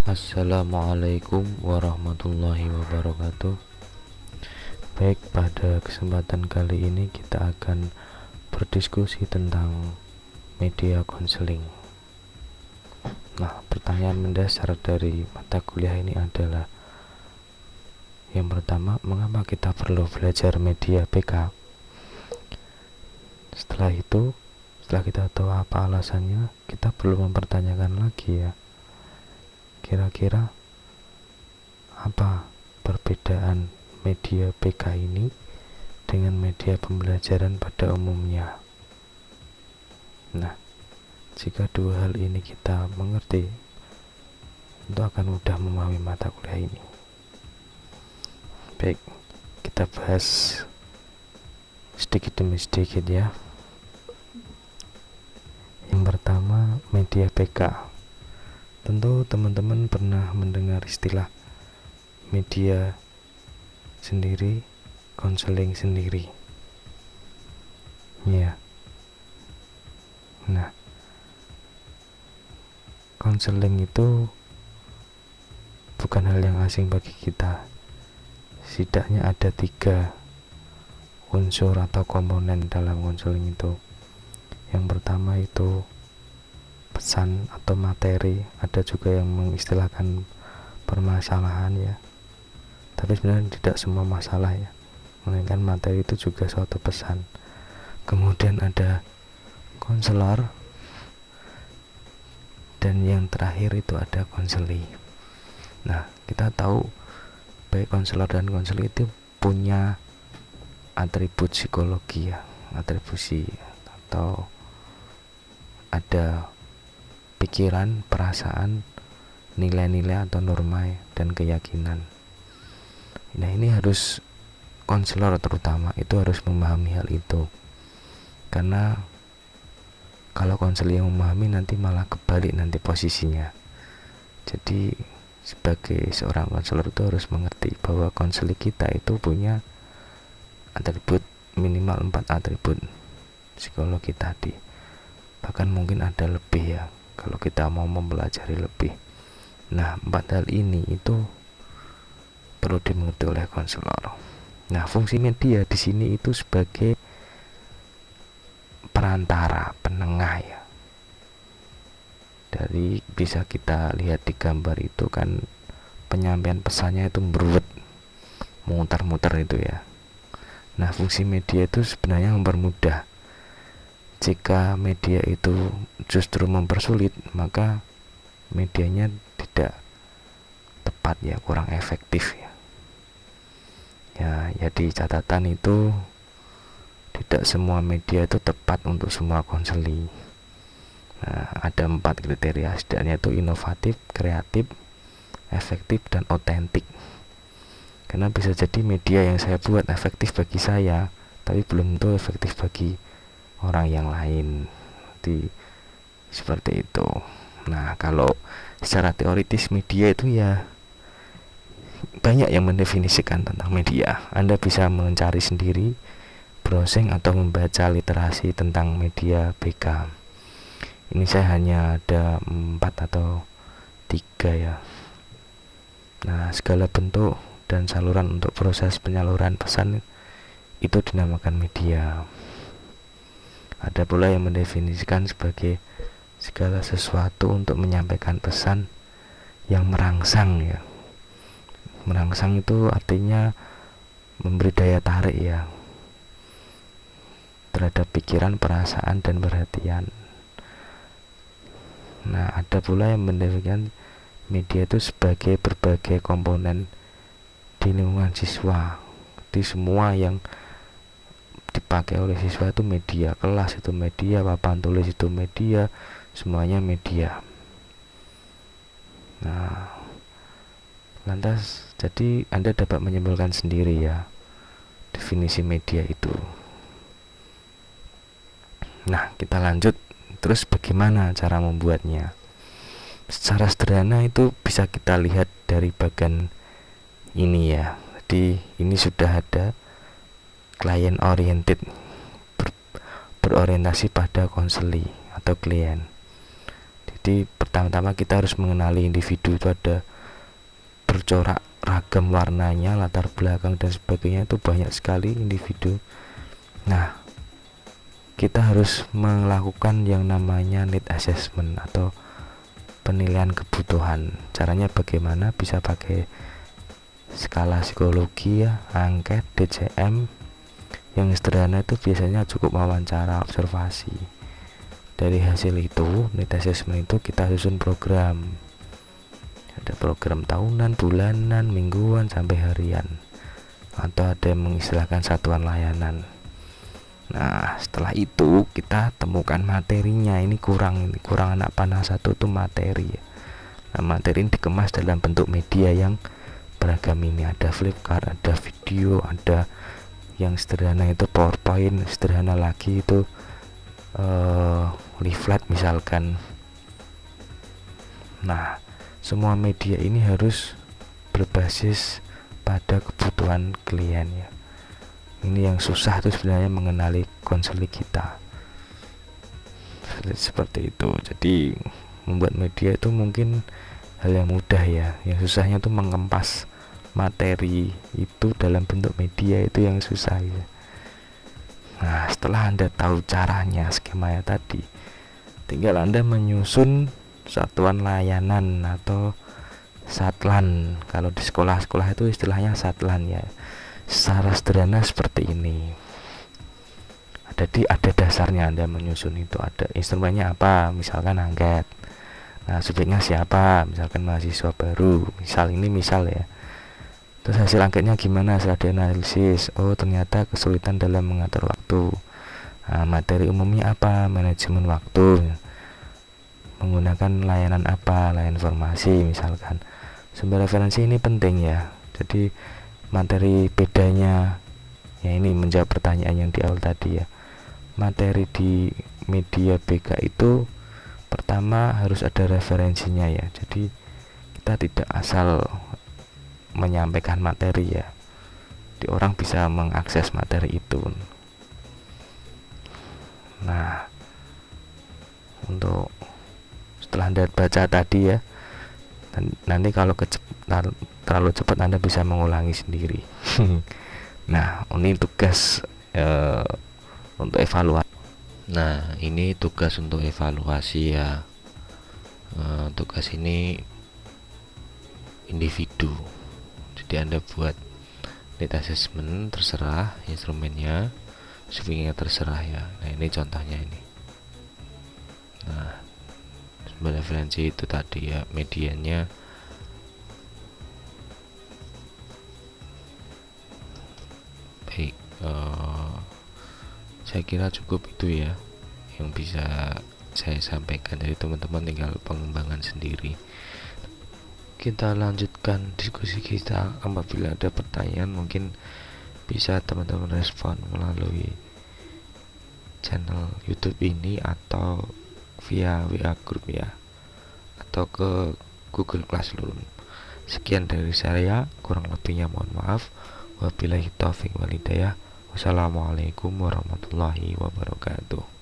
Assalamualaikum warahmatullahi wabarakatuh. Baik, pada kesempatan kali ini kita akan berdiskusi tentang media konseling. Nah, pertanyaan mendasar dari mata kuliah ini adalah, yang pertama, mengapa kita perlu belajar media PK? Setelah kita tahu apa alasannya, kita perlu mempertanyakan lagi ya, kira-kira apa perbedaan media PK ini dengan media pembelajaran pada umumnya? Nah, jika dua hal ini kita mengerti, itu akan mudah memahami mata kuliah ini. Baik, kita bahas sedikit demi sedikit ya. Yang pertama, media PK. Tentu teman-teman pernah mendengar istilah media sendiri, konseling sendiri. Ya. Nah, konseling itu bukan hal yang asing bagi kita. Setidaknya ada 3 unsur atau komponen dalam konseling itu. Yang pertama itu pesan atau materi, ada juga yang mengistilahkan permasalahan ya, tapi sebenarnya tidak semua masalah ya, melainkan materi itu juga suatu pesan. Kemudian ada konselor, dan yang terakhir itu ada konseli. Nah, kita tahu baik konselor dan konseli itu punya atribut psikologi ya, atribusi, atau ada pikiran, perasaan, nilai-nilai atau norma dan keyakinan. Nah, ini harus konselor terutama itu harus memahami hal itu, karena kalau konselor yang memahami nanti malah kebalik nanti posisinya. Jadi sebagai seorang konselor itu harus mengerti bahwa konselor kita itu punya atribut minimal 4 atribut psikologi tadi, bahkan mungkin ada lebih ya kalau kita mau mempelajari lebih. Nah, 4 hal ini itu perlu dimengerti oleh konselor. Nah, fungsi media di sini itu sebagai perantara, penengah ya. Dari bisa kita lihat di gambar itu kan, penyampaian pesannya itu beruwet, muter-muter itu ya. Nah, fungsi media itu sebenarnya mempermudah. Jika media itu justru mempersulit, maka medianya tidak tepat ya, kurang efektif ya. Jadi catatan itu tidak semua media itu tepat untuk semua konseli. Nah, ada 4 kriteria setidaknya, itu inovatif, kreatif, efektif, dan otentik. Karena bisa jadi media yang saya buat efektif bagi saya, tapi belum tentu efektif bagi orang yang lain. Jadi seperti itu. Nah, kalau secara teoritis media itu ya banyak yang mendefinisikan tentang media. Anda bisa mencari sendiri, browsing atau membaca literasi tentang media PK. Ini saya hanya ada 4 atau 3 ya. Nah, segala bentuk dan saluran untuk proses penyaluran pesan itu dinamakan media. Ada pula yang mendefinisikan sebagai segala sesuatu untuk menyampaikan pesan yang merangsang ya. Merangsang itu artinya memberi daya tarik ya terhadap pikiran, perasaan, dan perhatian. Nah, ada pula yang mendefinisikan media itu sebagai berbagai komponen di lingkungan siswa. Di semua yang dipakai oleh siswa itu media, kelas itu media, papan tulis itu media, semuanya media. Nah, lantas jadi Anda dapat menyimpulkan sendiri ya definisi media itu. Nah, kita lanjut. Terus bagaimana cara membuatnya? Secara sederhana itu bisa kita lihat dari bagian ini ya. Jadi ini sudah ada client oriented, berorientasi pada konseli atau klien. Jadi pertama-tama kita harus mengenali individu itu ada bercorak ragam warnanya, latar belakang dan sebagainya, itu banyak sekali individu. Nah, kita harus melakukan yang namanya need assessment atau penilaian kebutuhan. Caranya bagaimana? Bisa pakai skala psikologi ya, angket, DCM. Yang sederhana itu biasanya cukup wawancara, observasi. Dari hasil itu, need assessment itu kita susun program. Ada program tahunan, bulanan, mingguan, sampai harian. Atau ada yang mengistilahkan satuan layanan. Nah, setelah itu kita temukan materinya. Ini kurang anak panah satu itu materi ya. Nah, materi ini dikemas dalam bentuk media yang beragam. Ini ada flipchart, ada video, ada yang sederhana itu PowerPoint, sederhana lagi itu leaflet misalkan. Nah, semua media ini harus berbasis pada kebutuhan klien ya. Ini yang susah tuh sebenarnya, mengenali konseling kita seperti itu. Jadi membuat media itu mungkin hal yang mudah ya, yang susahnya tuh mengemas materi itu dalam bentuk media, itu yang susah ya. Nah, setelah Anda tahu caranya, skemanya tadi, tinggal Anda menyusun satuan layanan atau satlan. Kalau di sekolah-sekolah itu istilahnya satlan ya. Secara sederhana seperti ini. Ada dasarnya Anda menyusun itu, ada instrumennya apa, misalkan angket. Nah, subjeknya siapa, misalkan mahasiswa baru, misal ya. Terus hasil angketnya gimana setelah dianalisis? Oh, ternyata kesulitan dalam mengatur waktu. Nah, materi umumnya apa, manajemen waktu. Menggunakan layanan apa, layanan informasi misalkan. Sumber referensi ini penting ya. Jadi materi bedanya ya, ini menjawab pertanyaan yang di awal tadi ya. Materi di media BK itu pertama harus ada referensinya ya. Jadi kita tidak asal menyampaikan materi ya. Jadi orang bisa mengakses materi itu. Nah, untuk setelah Anda baca tadi ya, nanti kalau terlalu cepat Anda bisa mengulangi sendiri. Nah, ini tugas untuk evaluasi. Nah, ini tugas untuk evaluasi ya. Tugas ini individu. Jadi Anda buat need assessment, terserah instrumennya, surveinya terserah ya. Nah, ini contohnya ini. Nah, sumber referensi itu tadi ya, medianya baik. Saya kira cukup itu ya yang bisa saya sampaikan. Dari teman-teman tinggal pengembangan sendiri. Kita lanjutkan diskusi kita. Apabila ada pertanyaan mungkin bisa teman-teman respon melalui channel YouTube ini atau via WA group ya, atau ke Google Classroom. Sekian dari saya, kurang lebihnya mohon maaf. Wabillahi taufiq walhidayah. Wassalamualaikum warahmatullahi wabarakatuh.